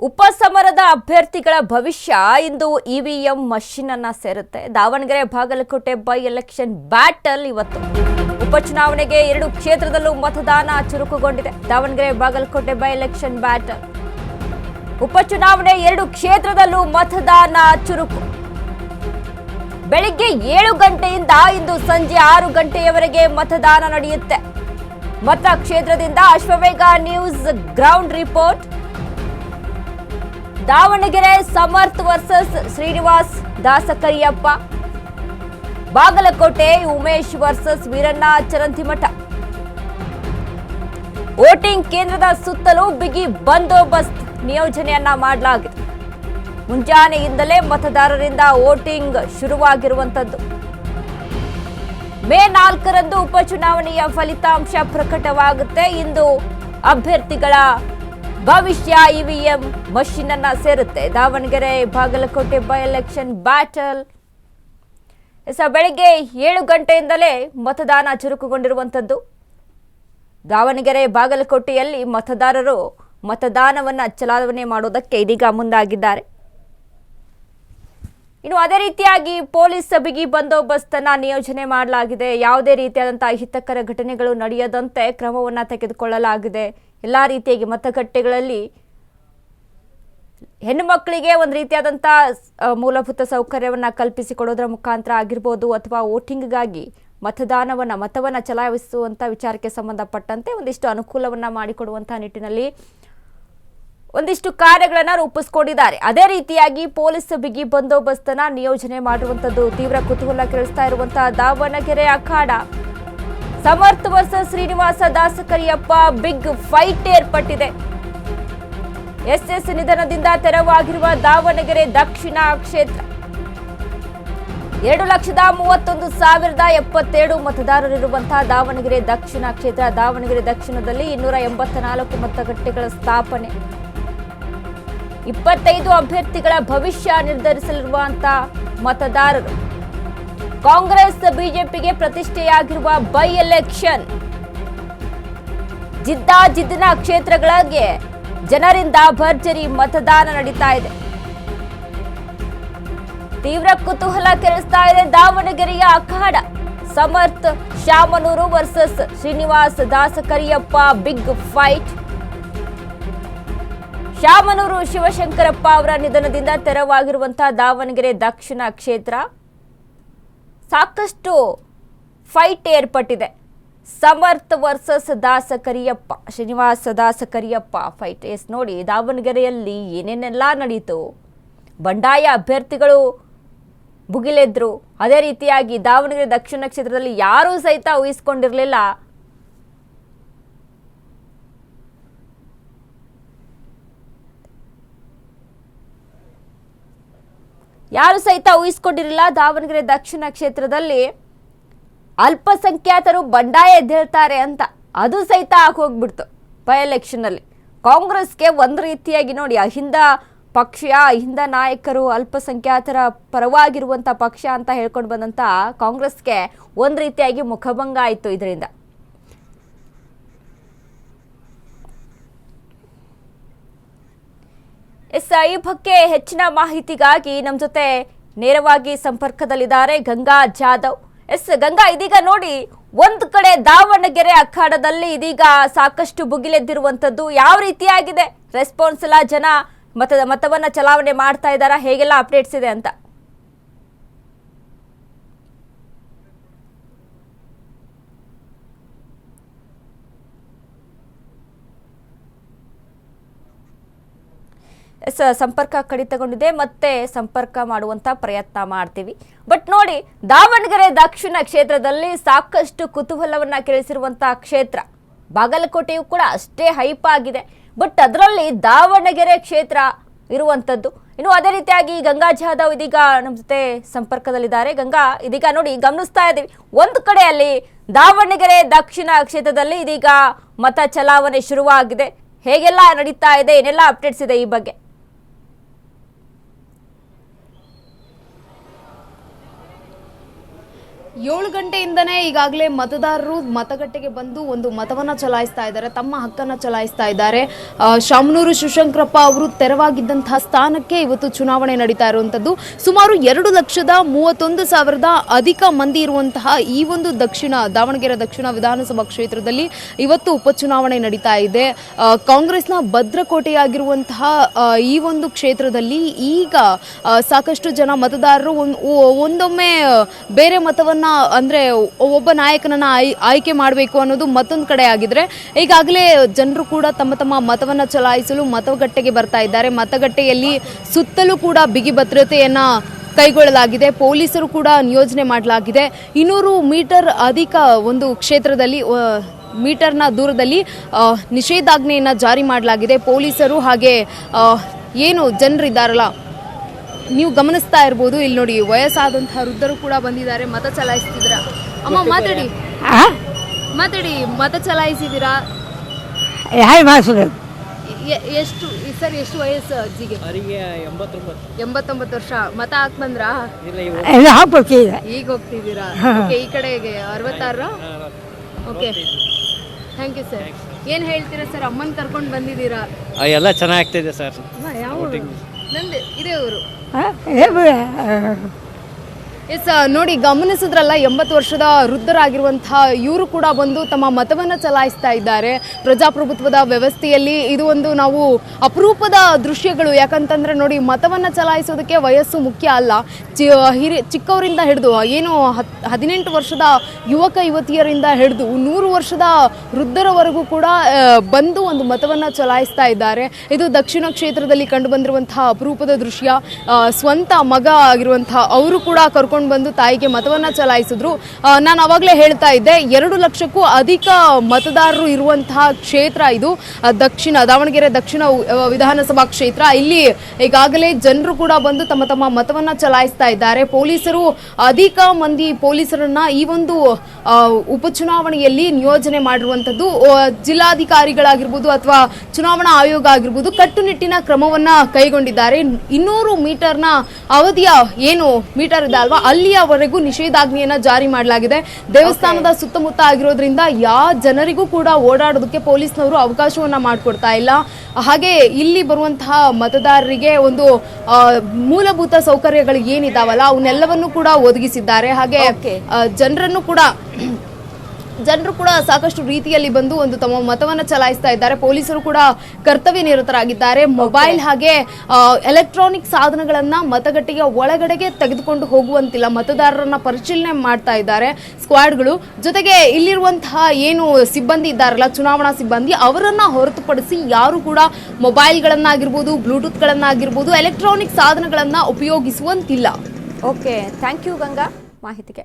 ಉಪಸಮರದ ಅಭ್ಯರ್ಥಿಗಳ ಭವಿಷ್ಯ ಇಂದು EVM machine ಅನ್ನ ಸೇರುತ್ತೆ. Davanagere Bagalkot by election battle ಇವತ್ತು. ಉಪಚುನಾವಣೆಗೆ 2 ಕ್ಷೇತ್ರದಲ್ಲೂ ಮತದಾನ ಚುರುಕುಗೊಂಡಿದೆ. Davanagere Bagalkot by election battle. ಉಪಚುನಾವಣೆ 2 ಕ್ಷೇತ್ರದಲ್ಲೂ ಮತದಾನ ಚುರುಕು. ಬೆಳಿಗ್ಗೆ 7 ಗಂಟೆಯಿಂದ ಇಂದು ಸಂಜೆ 6 ಗಂಟೆಯವರೆಗೆ ಮತದಾನ ನಡೆಯುತ್ತೆ. ಮತಕ್ಷೇತ್ರದಿಂದ Ashwavega news ground report. Davanagere Samarth versus Srinivas Dasakariyappa, Bagalkote Umesh versus Veeranna Charantimath. Voting ಕೇಂದ್ರದ ಸುತ್ತಲೂ ಬಿಗಿ ಬಂದೋಬಸ್ತ್ ನಿಯೋಜನೆಯನ್ನ ಮಾಡಲಾಗಿದೆ. ಮುಂಜಾನೆಯಿಂದಲೇ ಮತದಾರರಿಂದ ವೋಟಿಂಗ್ ಶುರುವಾಗಿರುವಂತದ್ದು. ಮೇ 4ರಂದು ಉಪಚುನಾವಣೆಯ ಫಲಿತಾಂಶ ಪ್ರಕಟವಾಗುತ್ತೆ. ಇಂದು ಅಭ್ಯರ್ಥಿಗಳ ಭವಿಷ್ಯ ಇವಿಎಂ ಮಷಿನ್ ಅನ್ನ ಸೇರುತ್ತೆ. Davanagere Bagalkot by election battle. ಬೆಳಗ್ಗೆ 7 ಗಂಟೆಯಿಂದಲೇ ಮತದಾನ ಚುರುಕುಗೊಂಡಿರುವಂತದ್ದು. ದಾವಣಗೆರೆ ಬಾಗಲಕೋಟೆಯಲ್ಲಿ ಮತದಾರರು ಮತದಾನವನ್ನ ಚಲಾವಣೆ ಮಾಡೋದಕ್ಕೆ ಇದೀಗ ಮುಂದಾಗಿದ್ದಾರೆ. ಇನ್ನು ಅದೇ ರೀತಿಯಾಗಿ ಪೊಲೀಸ್ ಬಿಗಿ ಬಂದೋಬಸ್ತನ್ನ ನಿಯೋಜನೆ ಮಾಡಲಾಗಿದೆ. ಯಾವುದೇ ರೀತಿಯಾದಂತಹ ಅಹಿತಕರ ಘಟನೆಗಳು ನಡೆಯದಂತೆ ಕ್ರಮವನ್ನ ತೆಗೆದುಕೊಳ್ಳಲಾಗಿದೆ. ಎಲ್ಲಾ ರೀತಿಯಾಗಿ ಮತಗಟ್ಟೆಗಳಲ್ಲಿ ಹೆಣ್ಣು ಮಕ್ಕಳಿಗೆ ಒಂದು ರೀತಿಯಾದಂತಹ ಮೂಲಭೂತ ಸೌಕರ್ಯವನ್ನ ಕಲ್ಪಿಸಿಕೊಡೋದ್ರ ಮುಖಾಂತರ ಆಗಿರ್ಬೋದು, ಅಥವಾ ವೋಟಿಂಗ್ಗಾಗಿ ಮತವನ್ನ ಚಲಾಯಿಸುವಂತ ವಿಚಾರಕ್ಕೆ ಸಂಬಂಧಪಟ್ಟಂತೆ ಒಂದಿಷ್ಟು ಅನುಕೂಲವನ್ನ ಮಾಡಿಕೊಡುವಂತಹ ನಿಟ್ಟಿನಲ್ಲಿ ಒಂದಿಷ್ಟು ಕಾರ್ಯಗಳನ್ನ ರೂಪಿಸಿಕೊಂಡಿದ್ದಾರೆ. ಅದೇ ರೀತಿಯಾಗಿ ಪೊಲೀಸ್ ಬಿಗಿ ಬಂದೋಬಸ್ತನ್ನ ನಿಯೋಜನೆ ಮಾಡಿರುವಂತದ್ದು ತೀವ್ರ ಕುತೂಹಲ ಕೆರಳಿಸ್ತಾ ಇರುವಂತಹ ದಾವಣಗೆರೆ ಅಖಾಡ. Samarth versus Srinivasa Dasakariyappa big fight ಏರ್ಪಟ್ಟಿದೆ. ಎಸ್ಎಸ್ ನಿಧನದಿಂದ ತೆರವಾಗಿರುವ ದಾವಣಗೆರೆ ದಕ್ಷಿಣ ಕ್ಷೇತ್ರ. 2,31,077 ಮತದಾರರಿರುವಂತಹ ದಾವಣಗೆರೆ ದಕ್ಷಿಣ ಕ್ಷೇತ್ರ. ದಾವಣಗೆರೆ ದಕ್ಷಿಣದಲ್ಲಿ 284 ಮತಗಟ್ಟೆಗಳ ಸ್ಥಾಪನೆ. 25 ಅಭ್ಯರ್ಥಿಗಳ ಭವಿಷ್ಯ ನಿರ್ಧರಿಸಲಿರುವಂತಹ ಮತದಾರರು. ಕಾಂಗ್ರೆಸ್ ಬಿಜೆಪಿಗೆ ಪ್ರತಿಷ್ಠೆಯಾಗಿರುವ ಬೈ ಎಲೆಕ್ಷನ್. ಜಿದ್ದಿನ ಕ್ಷೇತ್ರಗಳಿಗೆ ಜನರಿಂದ ಭರ್ಜರಿ ಮತದಾನ ನಡೀತಾ ಇದೆ. ತೀವ್ರ ಕುತೂಹಲ ಕೆರಳಿಸ್ತಾ ಇದೆ ದಾವಣಗೆರೆಯ ಅಖಾಡ. Samarth Shamanur versus Srinivas Dasakariyappa big fight. Shamanur Shivashankarappa ಅವರ ನಿಧನದಿಂದ ತೆರವಾಗಿರುವಂತಹ ದಾವಣಗೆರೆ ದಕ್ಷಿಣ ಕ್ಷೇತ್ರ. ಸಾಕಷ್ಟು ಫೈಟ್ ಏರ್ಪಟ್ಟಿದೆ. Samarth versus Dasakariyappa, Srinivasa Dasakariyappa fight. ನೋಡಿ ದಾವಣಗೆರೆಯಲ್ಲಿ ಏನೇನೆಲ್ಲ ನಡೀತು. ಬಂಡಾಯ ಅಭ್ಯರ್ಥಿಗಳು ಭುಗಿಲೆದ್ರು. ಅದೇ ರೀತಿಯಾಗಿ ದಾವಣಗೆರೆ ದಕ್ಷಿಣ ಕ್ಷೇತ್ರದಲ್ಲಿ ಯಾರೂ ಸಹಿತ ಊಹಿಸಿಕೊಂಡಿರಲಿಲ್ಲ. ದಾವಣಗೆರೆ ದಕ್ಷಿಣ ಕ್ಷೇತ್ರದಲ್ಲಿ ಅಲ್ಪಸಂಖ್ಯಾತರು ಬಂಡಾಯ ಎದ್ದೇಳ್ತಾರೆ ಅಂತ. ಅದು ಸಹಿತ ಹೋಗ್ಬಿಡ್ತು ಬೈ ಎಲೆಕ್ಷನ್ ಅಲ್ಲಿ. ಕಾಂಗ್ರೆಸ್ಗೆ ಒಂದು ರೀತಿಯಾಗಿ ನೋಡಿ, ಅಹಿಂದ ಪಕ್ಷ, ಅಹಿಂದ ನಾಯಕರು, ಅಲ್ಪಸಂಖ್ಯಾತರ ಪರವಾಗಿರುವಂತ ಪಕ್ಷ ಅಂತ ಹೇಳ್ಕೊಂಡು ಬಂದಂತ ಕಾಂಗ್ರೆಸ್ಗೆ ಒಂದು ರೀತಿಯಾಗಿ ಮುಖಭಂಗ ಆಯಿತು ಇದರಿಂದ. ಈ ಬಗ್ಗೆ ಹೆಚ್ಚಿನ ಮಾಹಿತಿಗಾಗಿ ನಮ್ಮ ಜೊತೆ ನೇರವಾಗಿ ಸಂಪರ್ಕದಲ್ಲಿದ್ದಾರೆ ಗಂಗಾ ಜಾಧವ್. ಗಂಗಾ, ಇದೀಗ ನೋಡಿ ಒಂದು ಕಡೆ ದಾವಣಗೆರೆ ಅಖಾಡದಲ್ಲಿ ಇದೀಗ ಸಾಕಷ್ಟು ಭುಗಿಲೆದ್ದಿರುವಂತದ್ದು. ಯಾವ ರೀತಿಯಾಗಿದೆ ರೆಸ್ಪಾನ್ಸ್ ಎಲ್ಲ? ಜನ ಮತವನ್ನ ಚಲಾವಣೆ ಮಾಡ್ತಾ ಇದ್ದಾರಾ? ಹೇಗೆಲ್ಲ ಅಪ್ಡೇಟ್ಸ್ ಇದೆ ಅಂತ? ಸಂಪರ್ಕ ಕಡಿತಗೊಂಡಿದೆ, ಮತ್ತೆ ಸಂಪರ್ಕ ಮಾಡುವಂತ ಪ್ರಯತ್ನ ಮಾಡ್ತೀವಿ. ಬಟ್ ನೋಡಿ, ದಾವಣಗೆರೆ ದಕ್ಷಿಣ ಕ್ಷೇತ್ರದಲ್ಲಿ ಸಾಕಷ್ಟು ಕುತೂಹಲವನ್ನ ಕೆರಳಿಸಿರುವಂತಹ ಕ್ಷೇತ್ರ. ಬಾಗಲಕೋಟೆಯು ಕೂಡ ಅಷ್ಟೇ ಹೈಪ್ ಆಗಿದೆ. ಬಟ್ ಅದರಲ್ಲಿ ದಾವಣಗೆರೆ ಕ್ಷೇತ್ರ ಇರುವಂತದ್ದು. ಇನ್ನು ಅದೇ ರೀತಿಯಾಗಿ ಗಂಗಾ ಜಾಧವ್ ಇದೀಗ ನಮ್ಮ ಜೊತೆ ಸಂಪರ್ಕದಲ್ಲಿದ್ದಾರೆ. ಗಂಗಾ, ಇದೀಗ ನೋಡಿ ಗಮನಿಸ್ತಾ ಇದ್ದೀವಿ, ಒಂದು ಕಡೆಯಲ್ಲಿ ದಾವಣಗೆರೆ ದಕ್ಷಿಣ ಕ್ಷೇತ್ರದಲ್ಲಿ ಇದೀಗ ಮತ ಚಲಾವಣೆ ಶುರುವಾಗಿದೆ. ಹೇಗೆಲ್ಲ ನಡೀತಾ ಇದೆ, ಏನೆಲ್ಲ ಅಪ್ಡೇಟ್ಸ್ ಇದೆ ಈ ಬಗ್ಗೆ? 7 ಗಂಟೆಯಿಂದನೇ ಈಗಾಗಲೇ ಮತದಾರರು ಮತಗಟ್ಟೆಗೆ ಬಂದು ಒಂದು ಮತವನ್ನ ಚಲಾಯಿಸ್ತಾ ಇದ್ದಾರೆ, ತಮ್ಮ ಹಕ್ಕನ್ನು ಚಲಾಯಿಸ್ತಾ ಇದ್ದಾರೆ. ಶಾಮನೂರು ಶಿವಶಂಕರಪ್ಪ ಅವರು ತೆರವಾಗಿದ್ದಂತಹ ಸ್ಥಾನಕ್ಕೆ ಇವತ್ತು ಚುನಾವಣೆ ನಡೀತಾ ಇರುವಂತದ್ದು. ಸುಮಾರು 2,31,000 ಅಧಿಕ ಮಂದಿ ಇರುವಂತಹ ಈ ಒಂದು ದಾವಣಗೆರೆ ದಕ್ಷಿಣ ವಿಧಾನಸಭಾ ಕ್ಷೇತ್ರದಲ್ಲಿ ಇವತ್ತು ಉಪಚುನಾವಣೆ ನಡೀತಾ ಇದೆ. ಕಾಂಗ್ರೆಸ್ನ ಭದ್ರಕೋಟೆಯಾಗಿರುವಂತಹ ಈ ಒಂದು ಕ್ಷೇತ್ರದಲ್ಲಿ ಈಗ ಸಾಕಷ್ಟು ಜನ ಮತದಾರರು ಒಂದೊಮ್ಮೆ ಬೇರೆ ಮತವನ್ನ ಅಂದ್ರೆ ಒಬ್ಬ ನಾಯಕನನ್ನ ಆಯ್ಕೆ ಮಾಡಬೇಕು ಅನ್ನೋದು ಮತ್ತೊಂದು ಕಡೆ ಆಗಿದ್ರೆ, ಈಗಾಗಲೇ ಜನರು ಕೂಡ ತಮ್ಮ ತಮ್ಮ ಮತವನ್ನ ಚಲಾಯಿಸಲು ಮತಗಟ್ಟೆಗೆ ಬರ್ತಾ ಇದ್ದಾರೆ. ಮತಗಟ್ಟೆಯಲ್ಲಿ ಸುತ್ತಲೂ ಕೂಡ ಬಿಗಿ ಭದ್ರತೆಯನ್ನ ಕೈಗೊಳ್ಳಲಾಗಿದೆ, ಪೊಲೀಸರು ಕೂಡ ನಿಯೋಜನೆ ಮಾಡಲಾಗಿದೆ. 200 ಮೀಟರ್ ಅಧಿಕ ಒಂದು ಕ್ಷೇತ್ರದಲ್ಲಿ ಮೀಟರ್ನ ದೂರದಲ್ಲಿ ನಿಷೇಧಾಜ್ಞೆಯನ್ನು ಜಾರಿ ಮಾಡಲಾಗಿದೆ. ಪೊಲೀಸರು ಹಾಗೆ ಏನು ಜನರಿದ್ದಾರಲ್ಲ, ನೀವು ಗಮನಿಸ್ತಾ ಇರ್ಬೋದು, ಇಲ್ಲಿ ನೋಡಿ ವಯಸ್ಸಾದಂತಹ ವೃದ್ಧರು ಕೂಡ ಬಂದಿದ್ದಾರೆ, ಮತ ಚಲಾಯಿಸ್ತಿದ್ರ. ಅಮ್ಮ ಮಾತಾಡಿ, ಮತ ಚಲಾಯಿಸಿದ್ದೀರಾ? ಎಷ್ಟು ಸರ್, ಎಷ್ಟು ವಯಸ್ಸು ಅಜ್ಜಿಗೆ? 89 ವರ್ಷ. ಮತ ಹಾಕ್ ಬಂದ್ರ? ಈಗ ಹೋಗ್ತಿದ್ದೀರಾ? ಈ ಕಡೆಗೆ 66. Okay, thank you sir. ಏನ್ ಹೇಳ್ತೀರಾ ಸರ್, ಅಮ್ಮನ್ ಕರ್ಕೊಂಡು ಬಂದಿದ್ದೀರಾ? ಎಲ್ಲ ಚೆನ್ನಾಗ್ತಿದೆ ಸರ್. ನಂದು ಇದೇ ಊರು. ಎಸ್, ನೋಡಿ ಗಮನಿಸಿದ್ರಲ್ಲ, 80 ವರ್ಷದ ವೃದ್ಧರಾಗಿರುವಂತಹ ಇವರು ಕೂಡ ಬಂದು ತಮ್ಮ ಮತವನ್ನು ಚಲಾಯಿಸ್ತಾ ಇದ್ದಾರೆ. ಪ್ರಜಾಪ್ರಭುತ್ವದ ವ್ಯವಸ್ಥೆಯಲ್ಲಿ ಇದು ಒಂದು ನಾವು ಅಪರೂಪದ ದೃಶ್ಯಗಳು. ಯಾಕಂತಂದ್ರೆ ನೋಡಿ, ಮತವನ್ನು ಚಲಾಯಿಸೋದಕ್ಕೆ ವಯಸ್ಸು ಮುಖ್ಯ ಅಲ್ಲ. ಚಿಕ್ಕವರಿಂದ ಹಿಡಿದು ಏನು 18 ವರ್ಷದ ಯುವಕ ಯುವತಿಯರಿಂದ ಹಿಡಿದು 100 ವರ್ಷದ ವೃದ್ಧರವರೆಗೂ ಕೂಡ ಬಂದು ಒಂದು ಮತವನ್ನು ಚಲಾಯಿಸ್ತಾ ಇದ್ದಾರೆ. ಇದು ದಕ್ಷಿಣ ಕ್ಷೇತ್ರದಲ್ಲಿ ಕಂಡು ಬಂದಿರುವಂತಹ ಅಪರೂಪದ ದೃಶ್ಯ. ಸ್ವಂತ ಮಗ ಆಗಿರುವಂತಹ ಅವರು ಕೂಡ ಕರ್ಕೊಂಡು ಬಂದು ತಾಯಿಗೆ ಮತವನ್ನ ಚಲಾಯಿಸಿದ್ರು. ನಾನು ಅವಾಗಲೇ ಹೇಳ್ತಾ ಇದ್ದೆ, 2 ಲಕ್ಷಕ್ಕೂ ಅಧಿಕ ಮತದಾರರು ಇರುವಂತಹ ಕ್ಷೇತ್ರ ಇದು, ದಾವಣಗೆರೆ ದಕ್ಷಿಣ ವಿಧಾನಸಭಾ ಕ್ಷೇತ್ರ. ಇಲ್ಲಿ ಈಗಾಗಲೇ ಜನರು ಕೂಡ ಬಂದು ತಮ್ಮ ತಮ್ಮ ಮತವನ್ನ ಚಲಾಯಿಸ್ತಾ ಇದ್ದಾರೆ. ಪೊಲೀಸರು ಅಧಿಕ ಮಂದಿ ಪೊಲೀಸರನ್ನ ಈ ಒಂದು ಉಪಚುನಾವಣೆಯಲ್ಲಿ ನಿಯೋಜನೆ ಮಾಡಿರುವಂತದ್ದು. ಜಿಲ್ಲಾಧಿಕಾರಿಗಳಾಗಿರ್ಬೋದು ಅಥವಾ ಚುನಾವಣಾ ಆಯೋಗ ಆಗಿರ್ಬೋದು ಕಟ್ಟುನಿಟ್ಟಿನ ಕ್ರಮವನ್ನ ಕೈಗೊಂಡಿದ್ದಾರೆ. 200 ಮೀಟರ್ನ ಅವಧಿಯ ಏನು ಮೀಟರ್ ಇದೆ ಅಲ್ವಾ, ಅಲ್ಲಿಯವರೆಗೂ ನಿಷೇಧಾಜ್ಞೆಯನ್ನ ಜಾರಿ ಮಾಡಲಾಗಿದೆ. ದೇವಸ್ಥಾನದ ಸುತ್ತಮುತ್ತ ಆಗಿರೋದ್ರಿಂದ ಯಾವ ಜನರಿಗೂ ಕೂಡ ಓಡಾಡೋದಕ್ಕೆ ಪೊಲೀಸ್ನವರು ಅವಕಾಶವನ್ನ ಮಾಡಿಕೊಡ್ತಾ ಇಲ್ಲ. ಹಾಗೆ ಇಲ್ಲಿ ಬರುವಂತಹ ಮತದಾರರಿಗೆ ಒಂದು ಮೂಲಭೂತ ಸೌಕರ್ಯಗಳು ಏನಿದಾವಲ್ಲ ಅವನ್ನೆಲ್ಲವನ್ನು ಕೂಡ ಒದಗಿಸಿದ್ದಾರೆ. ಹಾಗೆ ಜನರು ಕೂಡ ಸಾಕಷ್ಟು ರೀತಿಯಲ್ಲಿ ಬಂದು ಒಂದು ತಮ್ಮ ಮತವನ್ನ ಚಲಾಯಿಸ್ತಾ ಇದ್ದಾರೆ. ಪೊಲೀಸರು ಕೂಡ ಕರ್ತವ್ಯ ನಿರತರಾಗಿದ್ದಾರೆ. ಮೊಬೈಲ್ ಹಾಗೆ ಎಲೆಕ್ಟ್ರಾನಿಕ್ ಸಾಧನಗಳನ್ನ ಮತಗಟ್ಟೆಯ ಒಳಗಡೆಗೆ ತೆಗೆದುಕೊಂಡು ಹೋಗುವಂತಿಲ್ಲ. ಮತದಾರರನ್ನ ಪರಿಶೀಲನೆ ಮಾಡ್ತಾ ಇದ್ದಾರೆ ಸ್ಕ್ವಾಡ್ಗಳು. ಜೊತೆಗೆ ಇಲ್ಲಿರುವಂತಹ ಏನು ಸಿಬ್ಬಂದಿ ಇದ್ದಾರಲ್ಲ, ಚುನಾವಣಾ ಸಿಬ್ಬಂದಿ, ಅವರನ್ನ ಹೊರತುಪಡಿಸಿ ಯಾರು ಕೂಡ ಮೊಬೈಲ್ಗಳನ್ನಾಗಿರ್ಬೋದು, ಬ್ಲೂಟೂತ್ಗಳನ್ನಾಗಿರ್ಬೋದು, ಎಲೆಕ್ಟ್ರಾನಿಕ್ ಸಾಧನಗಳನ್ನ ಉಪಯೋಗಿಸುವಂತಿಲ್ಲ. ಓಕೆ, ಥ್ಯಾಂಕ್ ಯು ಗಂಗಾ ಮಾಹಿತಿಗೆ.